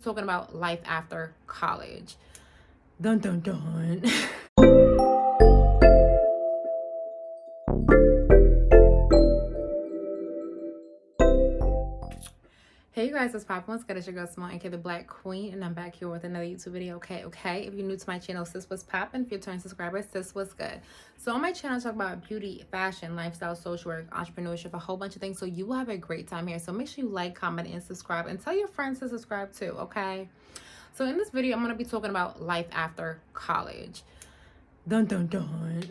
Talking about life after college. Dun dun dun. Hey you guys, it's Papa. What's good? It's your girl Small and the Black Queen, and I'm back here with another YouTube video. Okay. If you're new to my channel, sis was poppin'. If you're turning subscribers, sis was good. So on my channel, I talk about beauty, fashion, lifestyle, social work, entrepreneurship, a whole bunch of things. So you will have a great time here. So make sure you like, comment, and subscribe, and tell your friends to subscribe too. Okay. So in this video, I'm gonna be talking about life after college. Dun dun dun.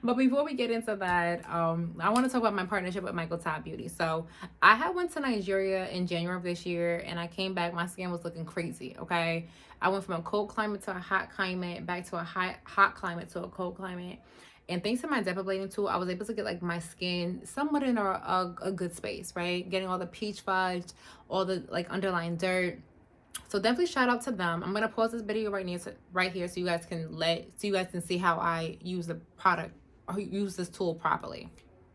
But before we get into that, I want to talk about my partnership with Michael Top Beauty. So I had went to Nigeria in January of this year, and I came back. My skin was looking crazy. Okay, I went from a cold climate to a hot climate, back to a hot climate to a cold climate. And thanks to my depilating tool, I was able to get like my skin somewhat in a good space, right? Getting all the peach fudge, all the like underlying dirt. So definitely shout out to them. I'm gonna pause this video right here so you guys can see how I use the product or use this tool properly.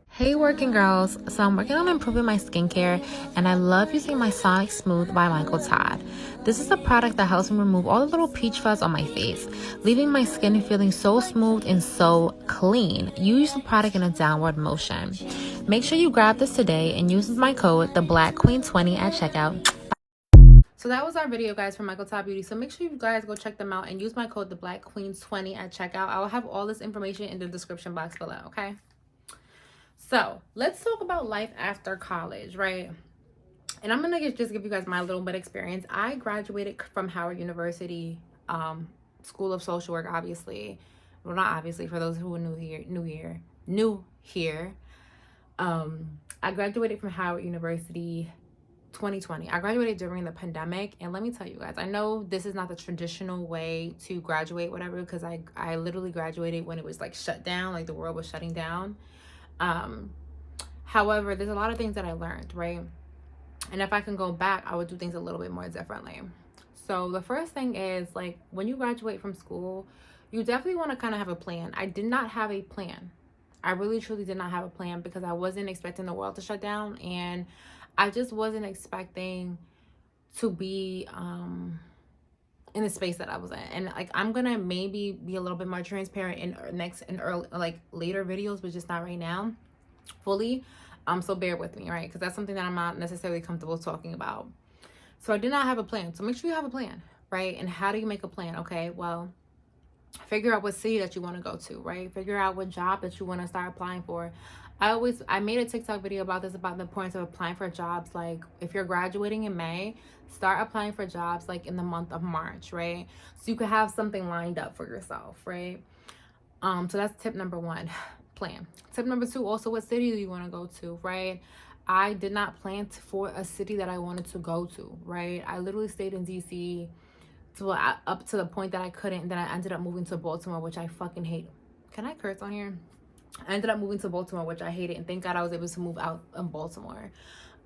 Hey working girls, so I'm working on improving my skincare and I love using my Sonic Smooth by Michael Todd. This is a product that helps me remove all the little peach fuzz on my face, leaving my skin feeling so smooth and so clean. You use the product in a downward motion. Make sure you grab this today and use my code TheBlackQueen20 at checkout. So that was our video, guys, from Michael Top Beauty. So make sure you guys go check them out and use my code TheBlackQueen20 at checkout. I will have all this information in the description box below, okay? So let's talk about life after college, right? And I'm gonna just give you guys my little bit experience. I graduated from Howard University, School of Social Work, obviously. Well, not obviously, for those who are new here. I graduated from Howard University 2020. I graduated during the pandemic, and let me tell you guys, I know this is not the traditional way to graduate, whatever, because I literally graduated when it was like shut down, like the world was shutting down. However, there's a lot of things that I learned, right? And if I can go back, I would do things a little bit more differently. So the first thing is, like, when you graduate from school, you definitely want to kind of have a plan. I did not have a plan. I really truly did not have a plan because I wasn't expecting the world to shut down, and I just wasn't expecting to be in the space that I was in. And like, I'm gonna maybe be a little bit more transparent in early, like later videos, but just not right now fully. So bear with me, right? Because that's something that I'm not necessarily comfortable talking about. So I did not have a plan. So make sure you have a plan, right? And how do you make a plan? Okay, well, figure out what city that you want to go to, right? Figure out what job that you want to start applying for. I made a TikTok video about this, about the importance of applying for jobs. Like, if you're graduating in May, start applying for jobs like in the month of March, right? So you could have something lined up for yourself, right? So that's tip number one, plan. Tip number two, also, what city do you want to go to, right? I did not plan for a city that I wanted to go to, right? I literally stayed in DC up to the point that I couldn't. Then I ended up moving to Baltimore, which I fucking hate. Can I curse on here? I ended up moving to Baltimore, which I hated, and thank God I was able to move out in Baltimore.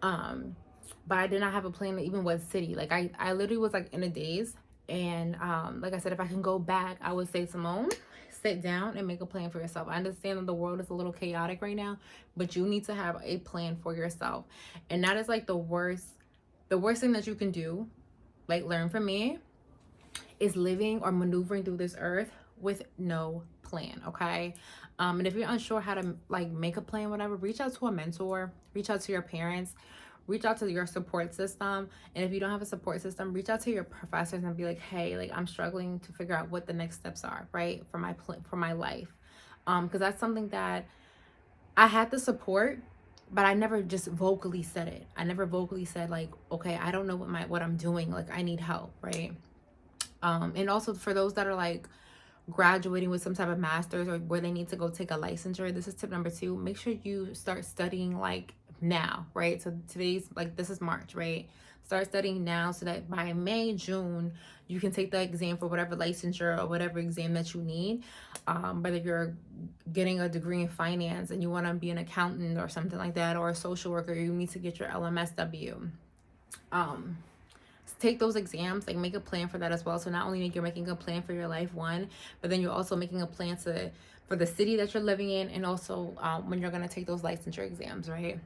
But I did not have a plan even what city. Like, I literally was like in a daze. And like I said, if I can go back, I would say, Simone, sit down and make a plan for yourself. I understand that the world is a little chaotic right now, but you need to have a plan for yourself. And that is like the worst thing that you can do. Like, learn from me, is living or maneuvering through this earth with no plan, okay? And if you're unsure how to like make a plan, whatever, reach out to a mentor, reach out to your parents, reach out to your support system. And if you don't have a support system, reach out to your professors and be like, hey, like, I'm struggling to figure out what the next steps are, right, for my life. Because that's something that I had the support, but I never just vocally said it. I never vocally said, like, okay, I don't know what I'm doing, like, I need help, right? And also for those that are like graduating with some type of master's or where they need to go take a licensure, this is tip number two. Make sure you start studying like now, right? So today's like, this is March, right? Start studying now so that by May, June, you can take the exam for whatever licensure or whatever exam that you need. Whether you're getting a degree in finance and you want to be an accountant or something like that, or a social worker, you need to get your LMSW. Take those exams, like, make a plan for that as well. So not only you're making a plan for your life, one, but then you're also making a plan for the city that you're living in, and also when you're going to take those licensure exams, right?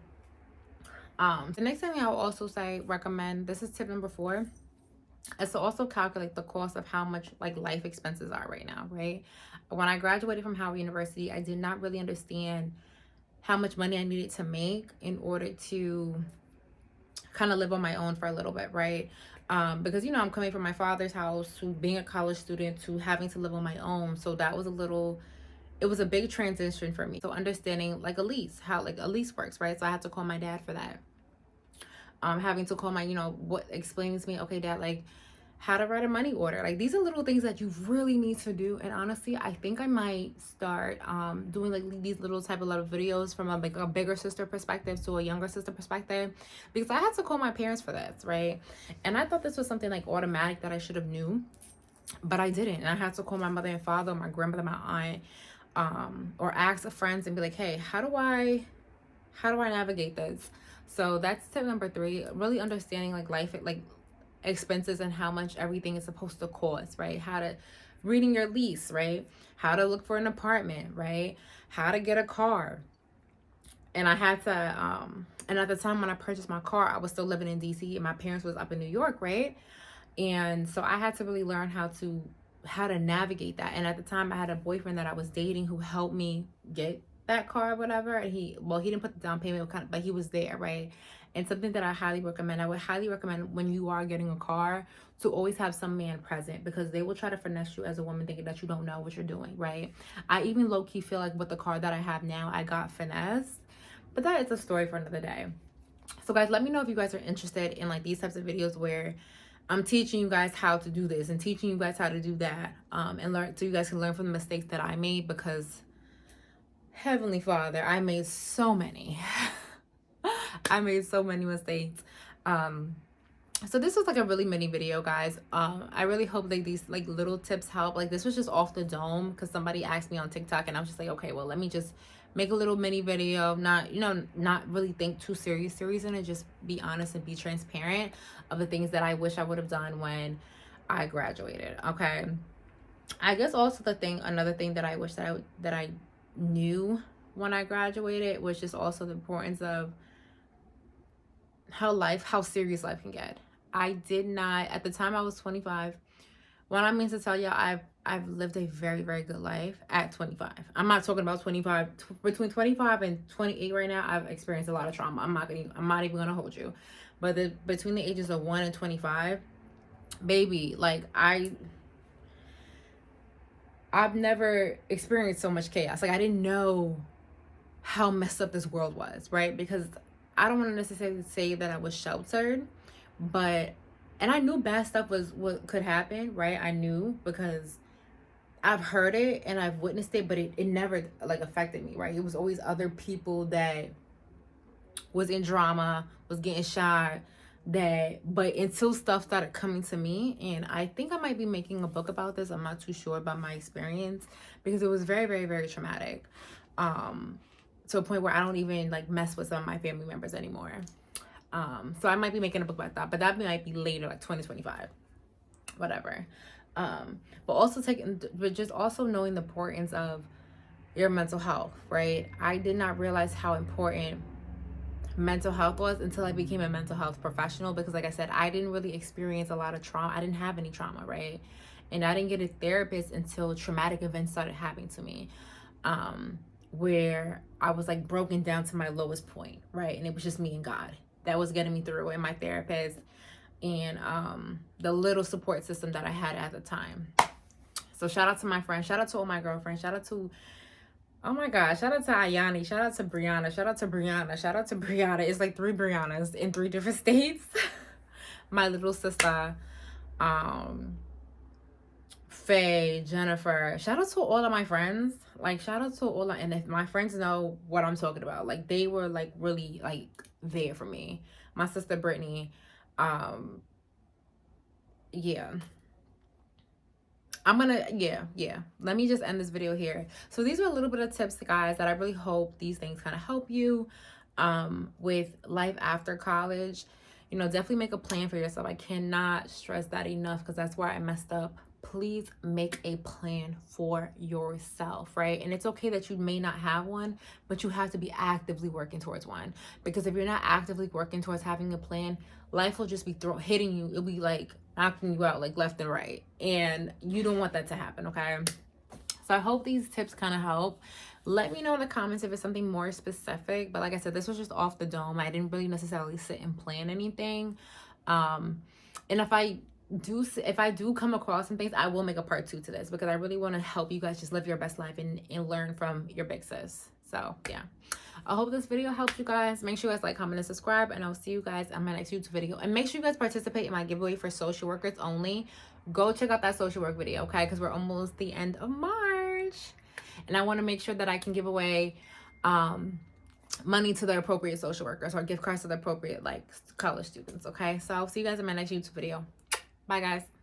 The next thing I will also say, recommend, this is tip number four, is to also calculate the cost of how much like life expenses are right now, right? When I graduated from Howard University, I did not really understand how much money I needed to make in order to kind of live on my own for a little bit, right? Because I'm coming from my father's house to being a college student to having to live on my own. So that was it was a big transition for me. So understanding like a lease, how like a lease works, right? So I had to call my dad for that. Having to call my, what explaining to me, okay, dad, like how to write a money order. Like these are little things that you really need to do. And honestly, I think I might start doing like these little type of videos from like a bigger sister perspective to a younger sister perspective, because I had to call my parents for this, right? And I thought this was something like automatic that I should have knew, but I didn't. And I had to call my mother and father, my grandmother, my aunt, or ask friends and be like, hey, how do I navigate this? So that's tip number 3, really understanding like life, like expenses and how much everything is supposed to cost, right? How to reading your lease, right? How to look for an apartment, right? How to get a car. And I had to and at the time when I purchased my car, I was still living in DC and my parents was up in New York, right? And so I had to really learn how to navigate that. And at the time I had a boyfriend that I was dating who helped me get that car or whatever. And he didn't put the down payment, but he was there, right? And something that I would highly recommend when you are getting a car to always have some man present, because they will try to finesse you as a woman thinking that you don't know what you're doing, right? I even low-key feel like with the car that I have now, I got finessed, but that is a story for another day. So guys, let me know if you guys are interested in like these types of videos where I'm teaching you guys how to do this and teaching you guys how to do that, and learn so you guys can learn from the mistakes that I made, because Heavenly Father, I made so many. I made so many mistakes. So this was like a really mini video, guys. I really hope like these like little tips help. Like this was just off the dome because somebody asked me on TikTok and I was just like, okay, well, let me just make a little mini video, not really think too serious in it, just be honest and be transparent of the things that I wish I would have done when I graduated. Okay. I guess also another thing that I wish that I knew when I graduated was just also the importance of how serious life can get. I did not, at the time I was 25. What I mean to tell you, I've lived a very, very good life at 25. I'm not talking about 25, between 25 and 28 right now. I've experienced a lot of trauma. I'm not even gonna hold you. But between the ages of 1 and 25, baby, like I've never experienced so much chaos. Like I didn't know how messed up this world was, right? Because I don't want to necessarily say that I was sheltered, but and I knew bad stuff was what could happen, right? I knew because I've heard it and I've witnessed it, but it never like affected me, right? It was always other people that was in drama, was getting shot, but until stuff started coming to me, and I think I might be making a book about this. I'm not too sure about my experience because it was very, very, very traumatic. To a point where I don't even like mess with some of my family members anymore. So I might be making a book about that, but that might be later, like 2025, whatever. But just also knowing the importance of your mental health, right? I did not realize how important mental health was until I became a mental health professional, because like I said, I didn't really experience a lot of trauma. I didn't have any trauma, right? And I didn't get a therapist until traumatic events started happening to me, where I was like broken down to my lowest point, right? And it was just me and God that was getting me through, and my therapist and the little support system that I had at the time. So shout out to my friends, shout out to all my girlfriends, shout out to, oh my gosh, shout out to Ayani, shout out to Brianna, shout out to Brianna, shout out to Brianna. It's like 3 Briannas in 3 different states. My little sister, Faye, Jennifer. Shout out to all of my friends. Like shout out to all and if my friends know what I'm talking about. Like they were like really like there for me. My sister Brittany. Yeah. Let me just end this video here. So these are a little bit of tips, guys, that I really hope these things kind of help you with life after college. Definitely make a plan for yourself. I cannot stress that enough, because that's where I messed up please make a plan for yourself, right? And it's okay that you may not have one, but you have to be actively working towards one. Because if you're not actively working towards having a plan, life will just be hitting you. It'll be like knocking you out like left and right. And you don't want that to happen, okay? So I hope these tips kind of help. Let me know in the comments if it's something more specific. But like I said, this was just off the dome. I didn't really necessarily sit and plan anything. And if I do come across some things, I will make a part 2 to this, because I really want to help you guys just live your best life and learn from your big sis. So yeah, I hope this video helped you guys. Make sure you guys like, comment, and subscribe, and I'll see you guys on my next YouTube video. And make sure you guys participate in my giveaway for social workers only. Go check out that social work video, okay? Because we're almost the end of March, and I want to make sure that I can give away money to the appropriate social workers, or gift cards to the appropriate like college students, okay? So I'll see you guys in my next YouTube video. Bye guys.